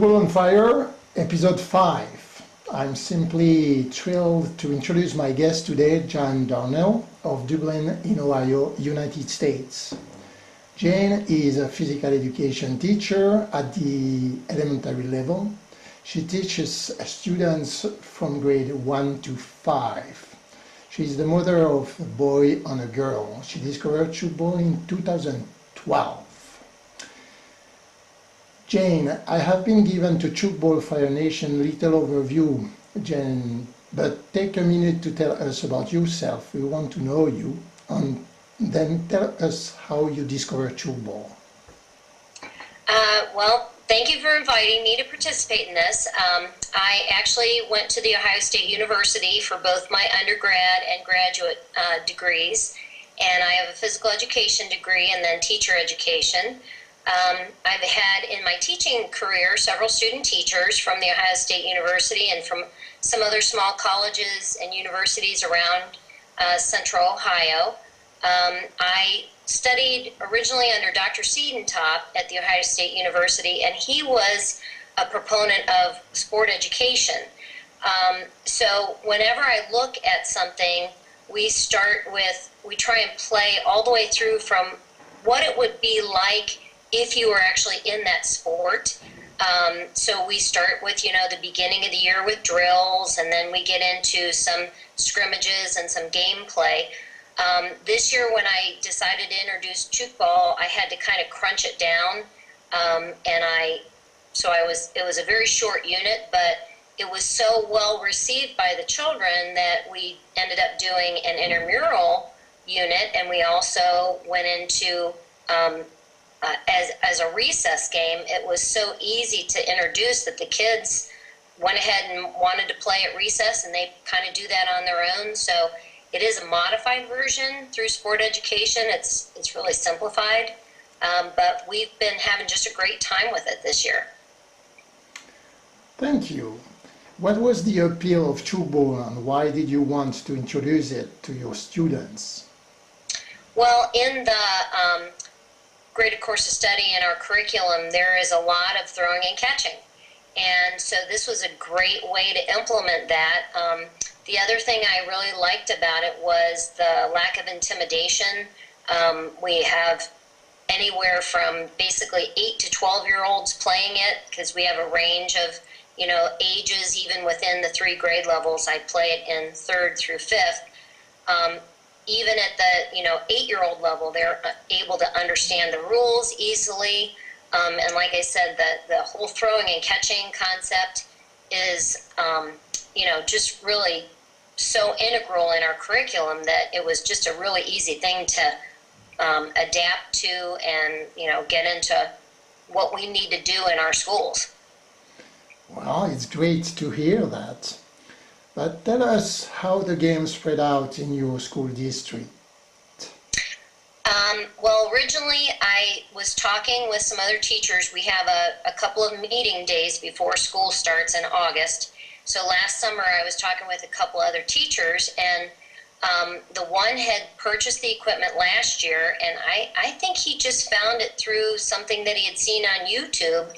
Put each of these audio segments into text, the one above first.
Tchoukball on Fire, episode 5. I'm simply thrilled to introduce my guest today, Darnell of Dublin in Ohio, United States. Jane is a physical education teacher at the elementary level. She teaches students from grade 1 to 5. She is the mother of a boy and a girl. She discovered Tchoukball in 2012. Jane, I have been given to Tchoukball Fire Nation little overview, Jane, but take a minute to tell us about yourself. We want to know you, and then tell us how you discovered Tchoukball. Well, thank you for inviting me to participate in this. I actually went to the Ohio State University for both my undergrad and graduate degrees, and I have a physical education degree and then teacher education. I've had in my teaching career several student teachers from the Ohio State University and from some other small colleges and universities around central Ohio. I studied originally under Dr. Siedentop at the Ohio State University, and he was a proponent of sport education. So whenever I look at something, we try and play all the way through from what it would be like if you were actually in that sport. So we start with, the beginning of the year with drills, and then we get into some scrimmages and some gameplay. This year when I decided to introduce Tchoukball, I had to kind of crunch it down, it was a very short unit, but it was so well received by the children that we ended up doing an intramural unit, and we also went into as a recess game. It was so easy to introduce that the kids went ahead and wanted to play at recess, and they kind of do that on their own. So it is a modified version through sport education. It's really simplified, but we've been having just a great time with it this year. Thank you. What was the appeal of Tchoukball, and why did you want to introduce it to your students? Well, in the graded course of study in our curriculum, there is a lot of throwing and catching. And so this was a great way to implement that. The other thing I really liked about it was the lack of intimidation. We have anywhere from basically 8 to 12-year-olds playing it, because we have a range of ages even within the 3 grade levels. I play it in 3rd through 5th. Even at the 8-year-old level, they're able to understand the rules easily. And like I said, the whole throwing and catching concept is just really so integral in our curriculum that it was just a really easy thing to adapt to and get into what we need to do in our schools. Well, it's great to hear that. But tell us how the game spread out in your school district. Well, originally I was talking with some other teachers. We have a couple of meeting days before school starts in August. So last summer I was talking with a couple other teachers, and the one had purchased the equipment last year, and I think he just found it through something that he had seen on YouTube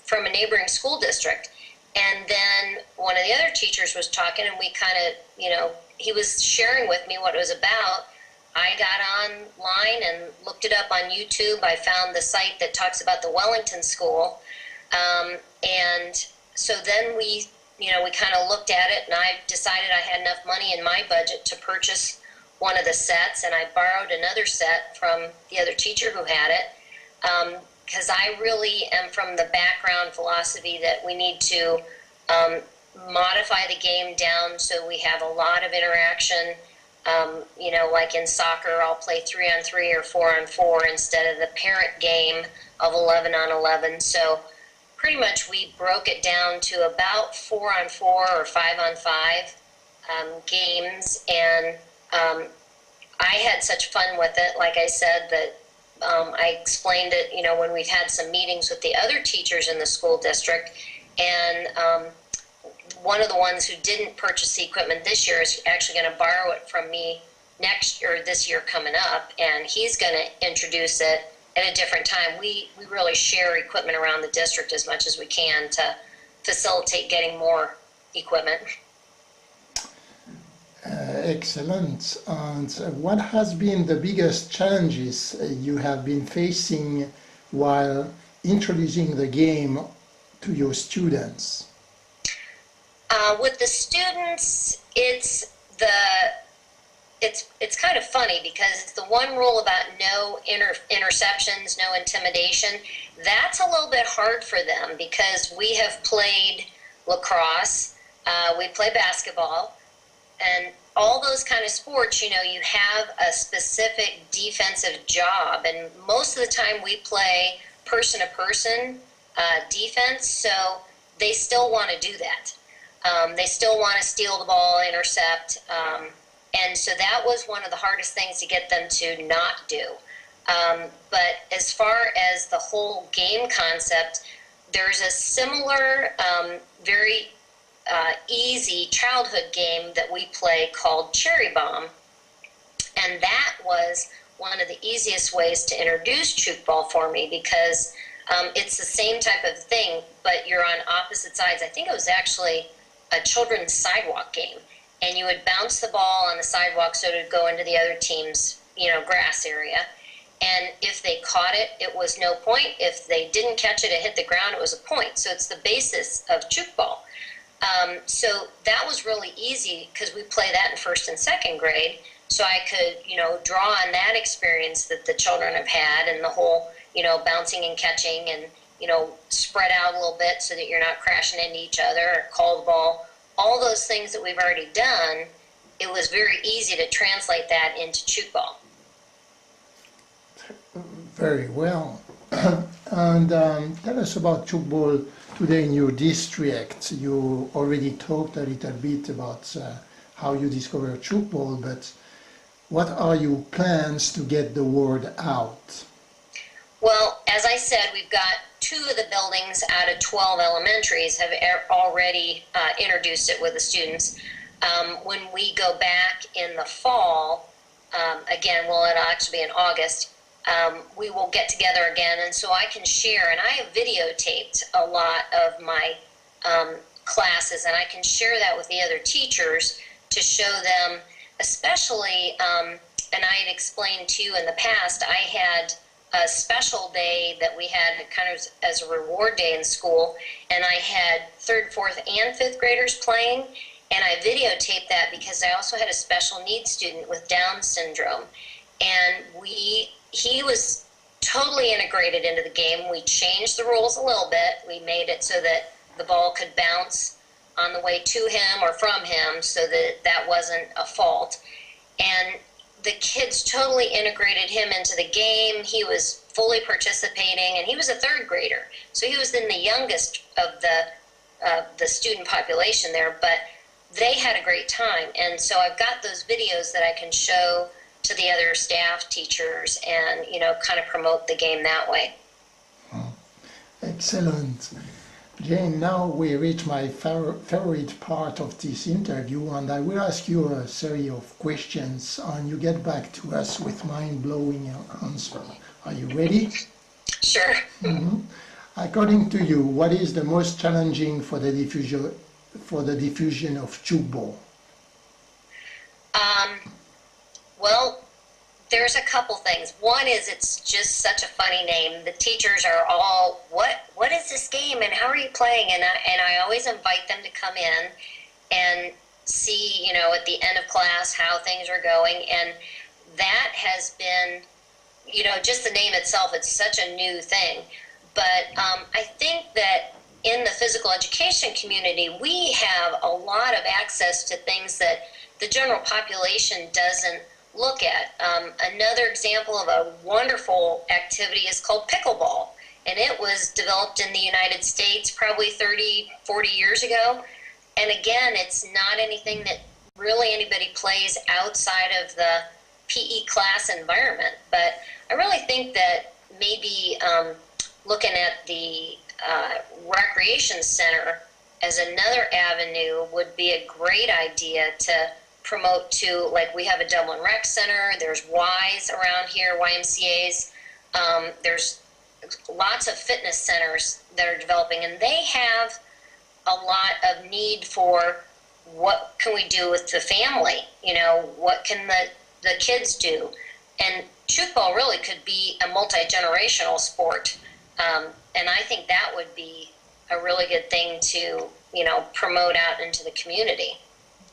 from a neighboring school district. And then one of the other teachers was talking, and we kind of, he was sharing with me what it was about. I got online and looked it up on YouTube. I found the site that talks about the Wellington School. And so then we kind of looked at it, and I decided I had enough money in my budget to purchase one of the sets, and I borrowed another set from the other teacher who had it. Because I really am from the background philosophy that we need to modify the game down so we have a lot of interaction. Like in soccer, I'll play 3-on-3 or 4-on-4 instead of the parent game of 11-on-11. So pretty much we broke it down to about 4-on-4 or 5-on-5 games, and I had such fun with it, like I said, that I explained it, when we've had some meetings with the other teachers in the school district, and one of the ones who didn't purchase the equipment this year is actually going to borrow it from me this year coming up, and he's going to introduce it at a different time. We really share equipment around the district as much as we can to facilitate getting more equipment. Excellent. And what has been the biggest challenges you have been facing while introducing the game to your students? With the students, it's kind of funny because the one rule about no interceptions, no intimidation, that's a little bit hard for them because we have played lacrosse, we play basketball, and all those kind of sports, you have a specific defensive job, and most of the time we play person-to-person defense, so they still want to do that. They still want to steal the ball, intercept, and so that was one of the hardest things to get them to not do. But as far as the whole game concept, there's a similar, very easy childhood game that we play called Cherry Bomb, and that was one of the easiest ways to introduce Tchoukball for me because it's the same type of thing, but you're on opposite sides. I think it was actually a children's sidewalk game, and you would bounce the ball on the sidewalk so it would go into the other team's, grass area. And if they caught it, it was no point. If they didn't catch it, it hit the ground, it was a point. So it's the basis of Tchoukball. So that was really easy because we play that in first and second grade. So I could, draw on that experience that the children have had and the whole, bouncing and catching and, spread out a little bit so that you're not crashing into each other or call the ball. All those things that we've already done, it was very easy to translate that into Tchoukball. Very well. And tell us about Tchoukball today in your district. You already talked a little bit about how you discovered Tchoukball, but what are your plans to get the word out? Well, as I said, we've got 2 of the buildings out of 12 elementaries have already introduced it with the students. When we go back in the fall, again, well, it'll actually be in August, we will get together again, and so I can share, and I have videotaped a lot of my classes, and I can share that with the other teachers to show them, especially, and I had explained to you in the past, I had a special day that we had kind of as a reward day in school, and I had 3rd, 4th, and 5th graders playing, and I videotaped that because I also had a special needs student with Down syndrome, and he was totally integrated into the game. We changed the rules a little bit. We made it so that the ball could bounce on the way to him or from him so that that wasn't a fault. And the kids totally integrated him into the game. He was fully participating, and he was a 3rd grader. So he was in the youngest of the student population there, but they had a great time. And so I've got those videos that I can show to the other staff, teachers, and, kind of promote the game that way. Excellent. Jane, now we reach my favorite part of this interview, and I will ask you a series of questions, and you get back to us with mind-blowing answers. Are you ready? Sure. Mm-hmm. According to you, what is the most challenging for the diffusion of Tchoukball? Well, there's a couple things. One is it's just such a funny name. The teachers are all, what is this game and how are you playing? And I always invite them to come in and see, at the end of class how things are going. And that has been, just the name itself, it's such a new thing. But I think that in the physical education community, we have a lot of access to things that the general population doesn't look at. Another example of a wonderful activity is called pickleball, and it was developed in the United States probably 30, 40 years ago. And again, it's not anything that really anybody plays outside of the PE class environment. But I really think that maybe looking at the recreation center as another avenue would be a great idea to promote to, like we have a Dublin Rec Center, there's Ys around here, YMCAs, There's lots of fitness centers that are developing, and they have a lot of need for what can we do with the family? What can the kids do? And Tchoukball really could be a multi-generational sport. And I think that would be a really good thing to, promote out into the community.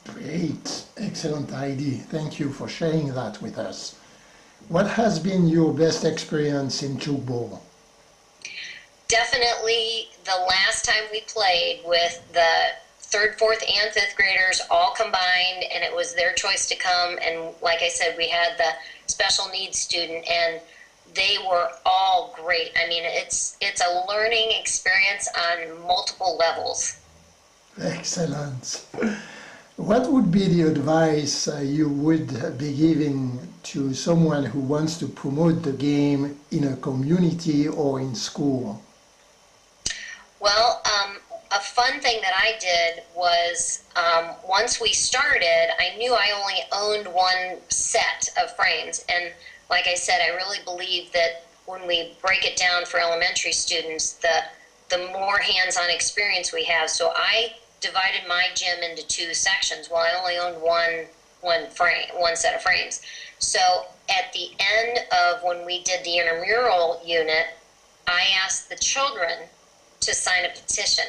Great, excellent idea. Thank you for sharing that with us. What has been your best experience in Tchoukball? Definitely the last time we played with the 3rd, 4th, and 5th graders all combined, and it was their choice to come. And like I said, we had the special needs student, and they were all great. I mean, it's a learning experience on multiple levels. Excellent. What would be the advice you would be giving to someone who wants to promote the game in a community or in school? Well, a fun thing that I did was once we started, I knew I only owned one set of frames. And like I said, I really believe that when we break it down for elementary students, the more hands-on experience we have. So I divided my gym into 2 sections. Well, I only owned one set of frames. So at the end of when we did the intramural unit, I asked the children to sign a petition.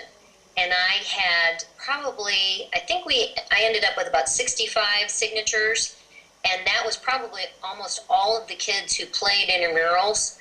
And I had probably, I ended up with about 65 signatures, and that was probably almost all of the kids who played intramurals,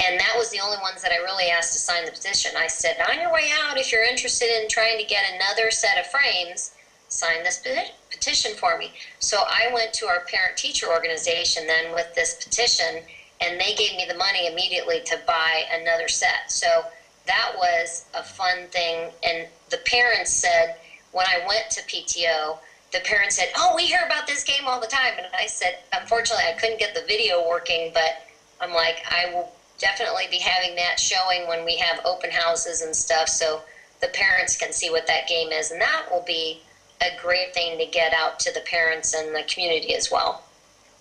and that was the only ones that I really asked to sign the petition. I said, on your way out, if you're interested in trying to get another set of frames, sign this petition for me. So I went to our parent-teacher organization then with this petition, and they gave me the money immediately to buy another set. So that was a fun thing. And the parents said, when I went to PTO, the parents said, oh, we hear about this game all the time. And I said, unfortunately, I couldn't get the video working, but I'm like, I will definitely be having that showing when we have open houses and stuff, so the parents can see what that game is. And that will be a great thing to get out to the parents and the community as well.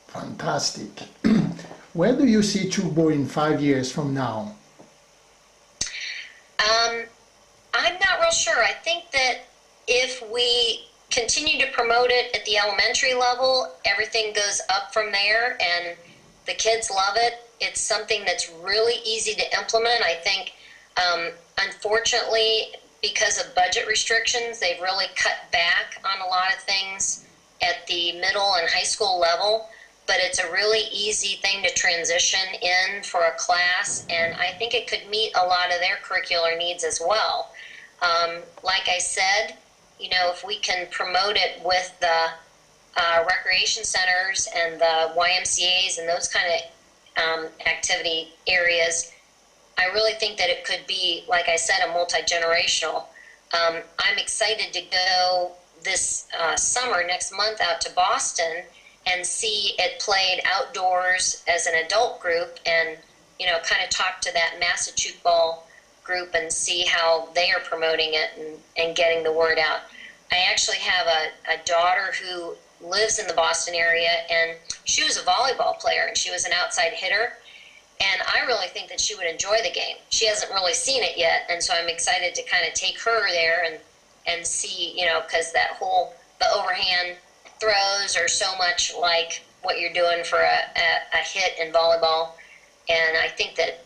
Fantastic. Where do you see Tchoukball in 5 years from now? I'm not real sure. I think that if we continue to promote it at the elementary level, everything goes up from there, and the kids love it. It's something that's really easy to implement. I think, unfortunately, because of budget restrictions, they've really cut back on a lot of things at the middle and high school level. But it's a really easy thing to transition in for a class, and I think it could meet a lot of their curricular needs as well. Like I said, if we can promote it with the recreation centers and the YMCA's and those kind of activity areas, I really think that it could be, like I said, a multi-generational. I'm excited to go this summer, next month, out to Boston and see it played outdoors as an adult group, and kind of talk to that massive Tchoukball group and see how they are promoting it and getting the word out. I actually have a daughter who lives in the Boston area, and she was a volleyball player, and she was an outside hitter, and I really think that she would enjoy the game. She hasn't really seen it yet, and so I'm excited to kind of take her there and see, because the overhand throws are so much like what you're doing for a hit in volleyball, and I think that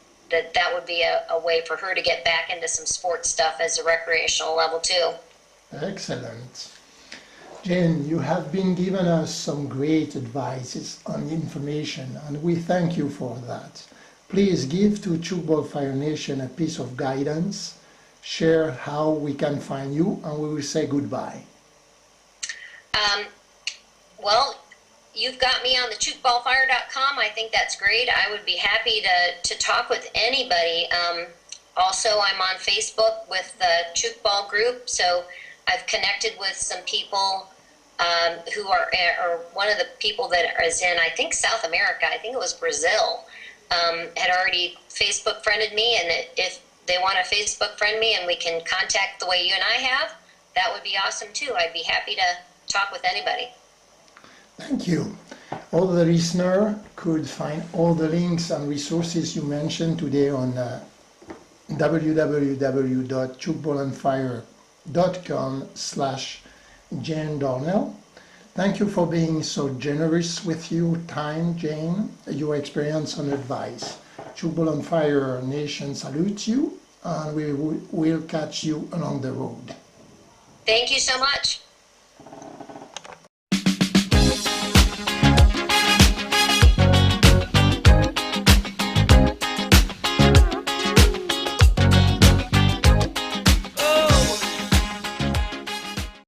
would be a way for her to get back into some sports stuff as a recreational level too. Excellent. Jane, you have been giving us some great advices on information, and we thank you for that. Please give to Tchoukball Fire Nation a piece of guidance, share how we can find you, and we will say goodbye. Well, you've got me on the tchoukballfire.com. I think that's great. I would be happy to talk with anybody. Also, I'm on Facebook with the Tchoukball group, so I've connected with some people who are one of the people that is in, I think, South America. I think it was Brazil, had already Facebook friended me, and if they want to Facebook friend me and we can contact the way you and I have, that would be awesome too. I'd be happy to talk with anybody. Thank you. All the listener could find all the links and resources you mentioned today on www.tchoukballandfire.com/Jane Darnell. Thank you for being so generous with your time, Jane, your experience and advice. Tchoukball on Fire Nation salutes you, and we will catch you along the road. Thank you so much.